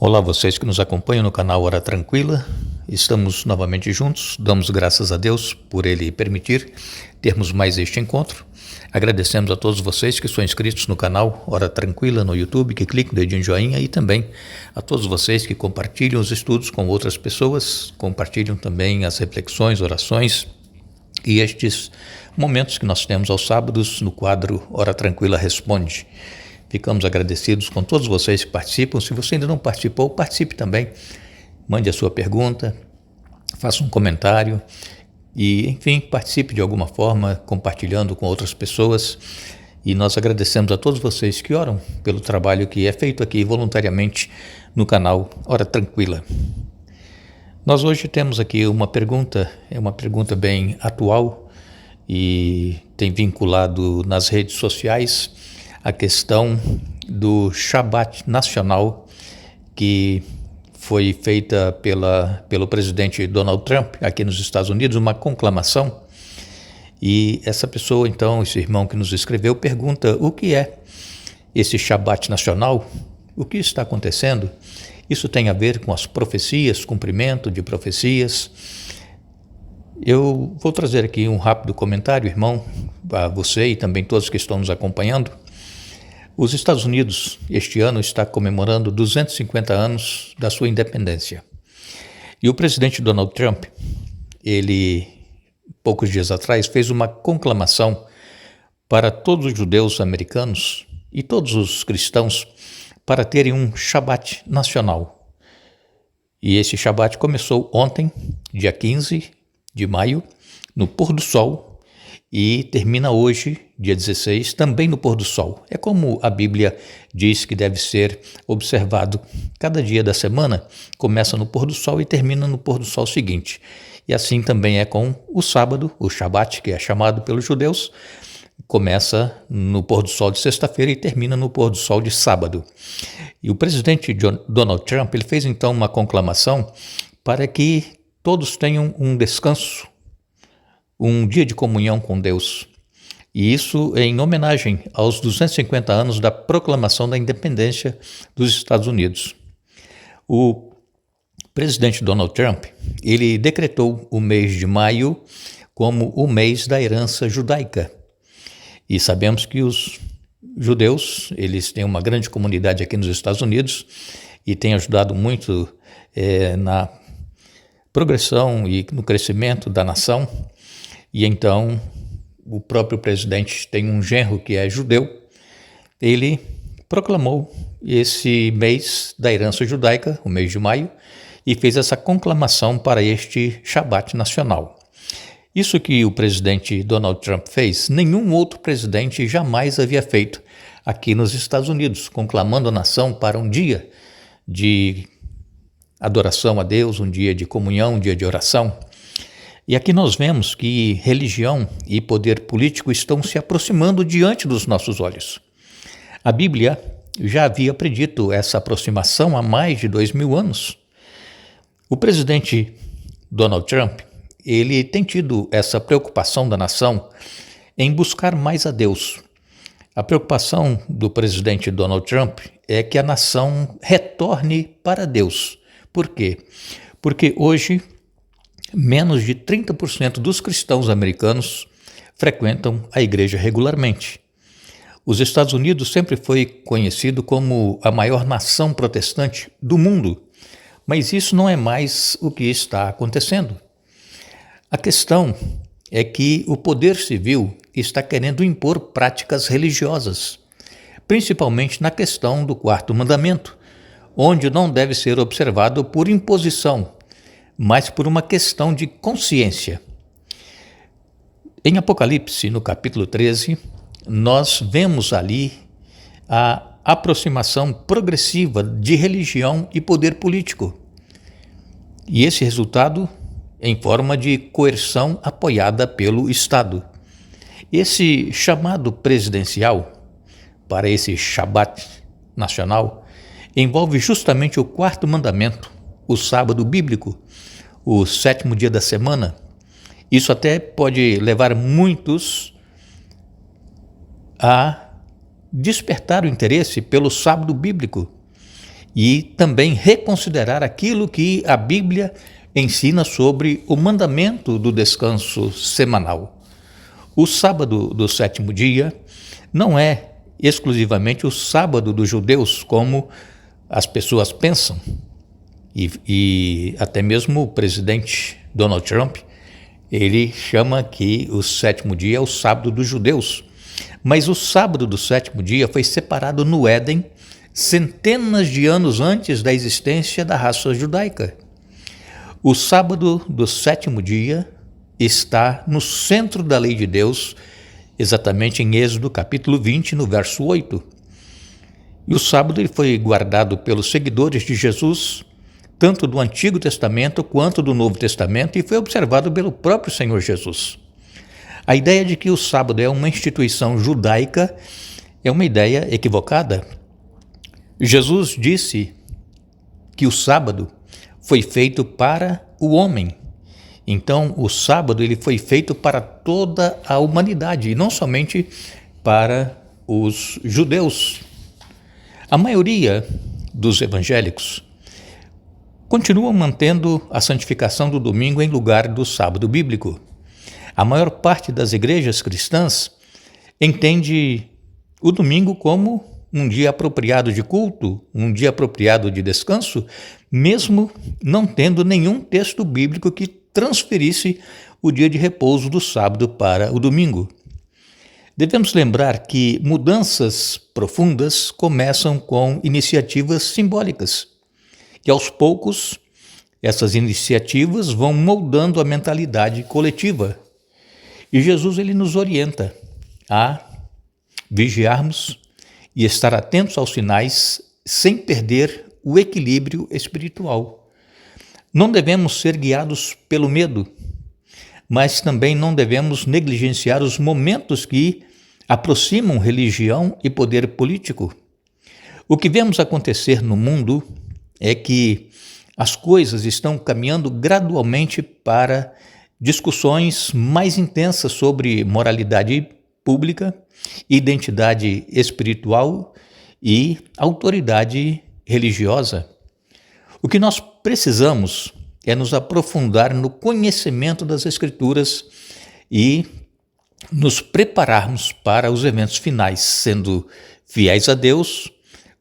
Olá, vocês que nos acompanham no canal Hora Tranquila. Estamos novamente juntos. Damos graças a Deus por Ele permitir termos mais este encontro. Agradecemos a todos vocês que são inscritos no canal Hora Tranquila no YouTube, que clicam no dedinho joinha, e também a todos vocês que compartilham os estudos com outras pessoas, compartilham também as reflexões, orações e estes momentos que nós temos aos sábados no quadro Hora Tranquila Responde. Ficamos agradecidos com todos vocês que participam. Se você ainda não participou, participe também. Mande a sua pergunta, faça um comentário e, enfim, participe de alguma forma, compartilhando com outras pessoas. E nós agradecemos a todos vocês que oram pelo trabalho que é feito aqui voluntariamente no canal Hora Tranquila. Nós hoje temos aqui uma pergunta, é uma pergunta bem atual e tem vinculado nas redes sociais a questão do Shabat nacional que foi feita pelo presidente Donald Trump aqui nos Estados Unidos, uma conclamação. E essa pessoa, então, esse irmão que nos escreveu, pergunta o que é esse Shabat nacional, o que está acontecendo. Isso tem a ver com as profecias, cumprimento de profecias. Eu vou trazer aqui um rápido comentário, irmão, a você e também todos que estão nos acompanhando. Os Estados Unidos, este ano, está comemorando 250 anos da sua independência. E o presidente Donald Trump, ele, poucos dias atrás, fez uma conclamação para todos os judeus americanos e todos os cristãos para terem um Shabat nacional. E esse Shabat começou ontem, dia 15 de maio, no pôr do sol, e termina hoje, dia 16, também no pôr do sol. É como a Bíblia diz que deve ser observado cada dia da semana, começa no pôr do sol e termina no pôr do sol seguinte. E assim também é com o sábado, o Shabat, que é chamado pelos judeus, começa no pôr do sol de sexta-feira e termina no pôr do sol de sábado. E o presidente Donald Trump, ele fez então uma conclamação para que todos tenham um descanso, um dia de comunhão com Deus. E isso em homenagem aos 250 anos da proclamação da independência dos Estados Unidos. O presidente Donald Trump, ele decretou o mês de maio como o mês da herança judaica. E sabemos que os judeus, eles têm uma grande comunidade aqui nos Estados Unidos e têm ajudado muito na progressão e no crescimento da nação. E então, o próprio presidente tem um genro que é judeu, ele proclamou esse mês da herança judaica, o mês de maio, e fez essa conclamação para este Shabat nacional. Isso que o presidente Donald Trump fez, nenhum outro presidente jamais havia feito aqui nos Estados Unidos, conclamando a nação para um dia de adoração a Deus, um dia de comunhão, um dia de oração. E aqui nós vemos que religião e poder político estão se aproximando diante dos nossos olhos. A Bíblia já havia predito essa aproximação há mais de 2000 anos. O presidente Donald Trump, ele tem tido essa preocupação da nação em buscar mais a Deus. A preocupação do presidente Donald Trump é que a nação retorne para Deus. Por quê? Porque hoje menos de 30% dos cristãos americanos frequentam a igreja regularmente. Os Estados Unidos sempre foi conhecido como a maior nação protestante do mundo, mas isso não é mais o que está acontecendo. A questão é que o poder civil está querendo impor práticas religiosas, principalmente na questão do quarto mandamento, onde não deve ser observado por imposição, mas por uma questão de consciência. Em Apocalipse, no capítulo 13, nós vemos ali a aproximação progressiva de religião e poder político. E esse resultado em forma de coerção apoiada pelo Estado. Esse chamado presidencial para esse Shabat nacional envolve justamente o quarto mandamento, o sábado bíblico, o sétimo dia da semana. Isso até pode levar muitos a despertar o interesse pelo sábado bíblico e também reconsiderar aquilo que a Bíblia ensina sobre o mandamento do descanso semanal. O sábado do sétimo dia não é exclusivamente o sábado dos judeus, como as pessoas pensam, e até mesmo o presidente Donald Trump, ele chama que o sétimo dia é o sábado dos judeus. Mas o sábado do sétimo dia foi separado no Éden centenas de anos antes da existência da raça judaica. O sábado do sétimo dia está no centro da lei de Deus, exatamente em Êxodo capítulo 20, no verso 8. E o sábado ele foi guardado pelos seguidores de Jesus, tanto do Antigo Testamento quanto do Novo Testamento, e foi observado pelo próprio Senhor Jesus. A ideia de que o sábado é uma instituição judaica é uma ideia equivocada. Jesus disse que o sábado foi feito para o homem. Então, o sábado ele foi feito para toda a humanidade, e não somente para os judeus. A maioria dos evangélicos continuam mantendo a santificação do domingo em lugar do sábado bíblico. A maior parte das igrejas cristãs entende o domingo como um dia apropriado de culto, um dia apropriado de descanso, mesmo não tendo nenhum texto bíblico que transferisse o dia de repouso do sábado para o domingo. Devemos lembrar que mudanças profundas começam com iniciativas simbólicas, e aos poucos essas iniciativas vão moldando a mentalidade coletiva. E Jesus ele nos orienta a vigiarmos e estar atentos aos sinais sem perder o equilíbrio espiritual. Não devemos ser guiados pelo medo, mas também não devemos negligenciar os momentos que aproximam religião e poder político. O que vemos acontecer no mundo é que as coisas estão caminhando gradualmente para discussões mais intensas sobre moralidade pública, identidade espiritual e autoridade religiosa. O que nós precisamos é nos aprofundar no conhecimento das Escrituras e nos prepararmos para os eventos finais, sendo fiéis a Deus,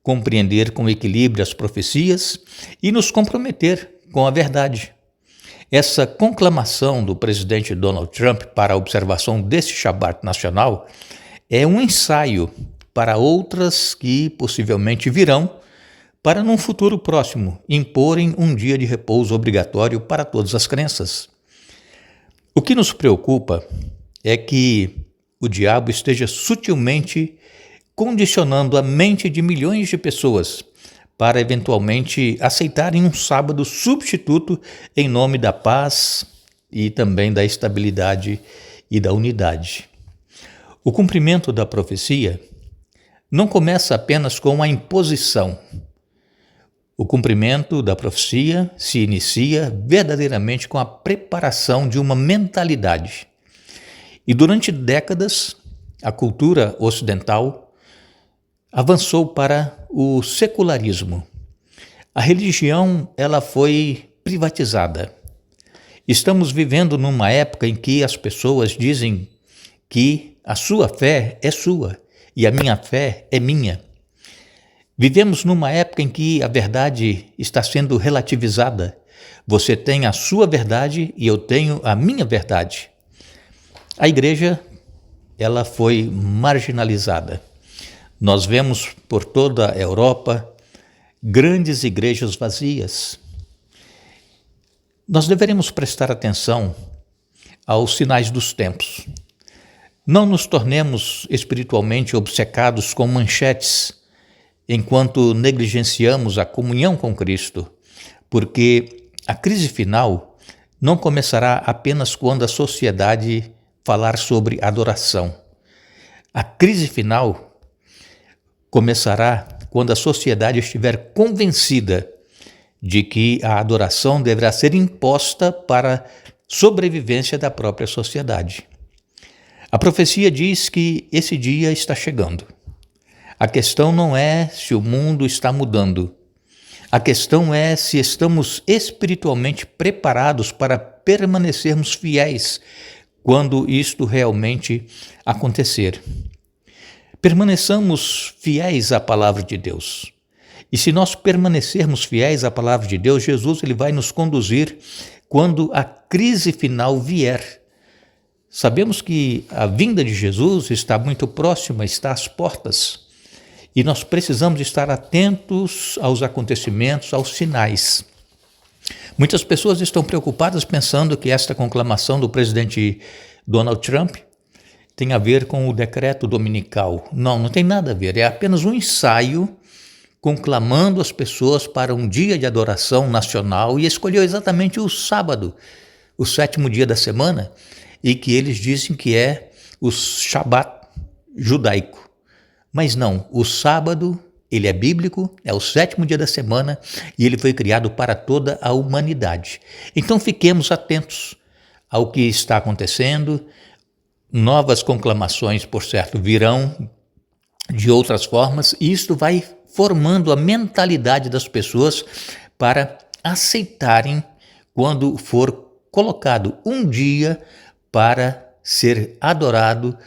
compreender com equilíbrio as profecias e nos comprometer com a verdade. Essa conclamação do presidente Donald Trump para a observação desse Shabat nacional é um ensaio para outras que possivelmente virão, para num futuro próximo imporem um dia de repouso obrigatório para todas as crenças. O que nos preocupa é que o diabo esteja sutilmente condicionando a mente de milhões de pessoas para eventualmente aceitarem um sábado substituto em nome da paz e também da estabilidade e da unidade. O cumprimento da profecia não começa apenas com a imposição. O cumprimento da profecia se inicia verdadeiramente com a preparação de uma mentalidade. E durante décadas, a cultura ocidental avançou para o secularismo. A religião ela foi privatizada. Estamos vivendo numa época em que as pessoas dizem que a sua fé é sua e a minha fé é minha. Vivemos numa época em que a verdade está sendo relativizada. Você tem a sua verdade e eu tenho a minha verdade. A igreja ela foi marginalizada. Nós vemos por toda a Europa grandes igrejas vazias. Nós deveremos prestar atenção aos sinais dos tempos. Não nos tornemos espiritualmente obcecados com manchetes enquanto negligenciamos a comunhão com Cristo, porque a crise final não começará apenas quando a sociedade falar sobre adoração. A crise final começará quando a sociedade estiver convencida de que a adoração deverá ser imposta para a sobrevivência da própria sociedade. A profecia diz que esse dia está chegando. A questão não é se o mundo está mudando, A questão é se estamos espiritualmente preparados para permanecermos fiéis quando isto realmente acontecer. Permaneçamos fiéis à palavra de Deus. E se nós permanecermos fiéis à palavra de Deus, Jesus ele vai nos conduzir quando a crise final vier. Sabemos que a vinda de Jesus está muito próxima, está às portas. E nós precisamos estar atentos aos acontecimentos, aos sinais. Muitas pessoas estão preocupadas pensando que esta conclamação do presidente Donald Trump tem a ver com o decreto dominical. Não, não tem nada a ver. É apenas um ensaio conclamando as pessoas para um dia de adoração nacional e escolheu exatamente o sábado, o 7º dia da semana, e que eles dizem que é o Shabat judaico. Mas não, o sábado, ele é bíblico, é o 7º dia da semana e ele foi criado para toda a humanidade. Então fiquemos atentos ao que está acontecendo. Novas conclamações, por certo, virão de outras formas e isto vai formando a mentalidade das pessoas para aceitarem quando for colocado um dia para ser adorado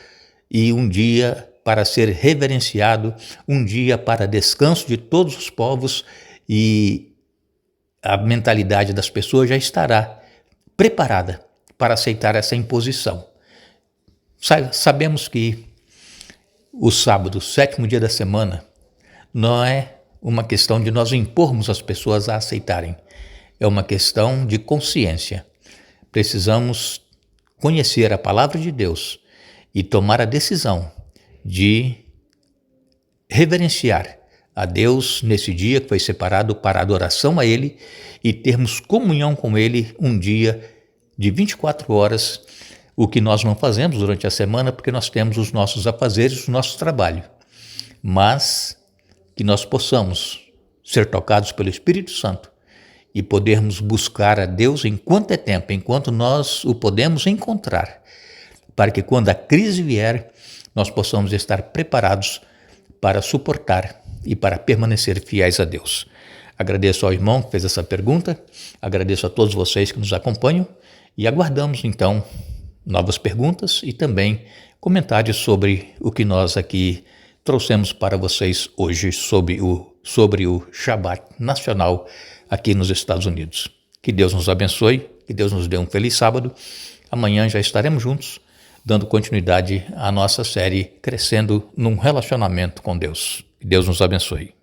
e um dia para ser reverenciado, um dia para descanso de todos os povos, e a mentalidade das pessoas já estará preparada para aceitar essa imposição. Sabemos que o sábado, o 7º dia da semana, não é uma questão de nós impormos as pessoas a aceitarem, é uma questão de consciência. Precisamos conhecer a palavra de Deus e tomar a decisão de reverenciar a Deus nesse dia que foi separado para adoração a Ele e termos comunhão com Ele um dia de 24 horas, o que nós não fazemos durante a semana porque nós temos os nossos afazeres, o nosso trabalho. Mas que nós possamos ser tocados pelo Espírito Santo e podermos buscar a Deus enquanto é tempo, enquanto nós o podemos encontrar, para que quando a crise vier, nós possamos estar preparados para suportar e para permanecer fiéis a Deus. Agradeço ao irmão que fez essa pergunta, agradeço a todos vocês que nos acompanham e aguardamos então novas perguntas e também comentários sobre o que nós aqui trouxemos para vocês hoje sobre o Shabat nacional aqui nos Estados Unidos. Que Deus nos abençoe, que Deus nos dê um feliz sábado. Amanhã já estaremos juntos, dando continuidade à nossa série Crescendo num Relacionamento com Deus. Que Deus nos abençoe.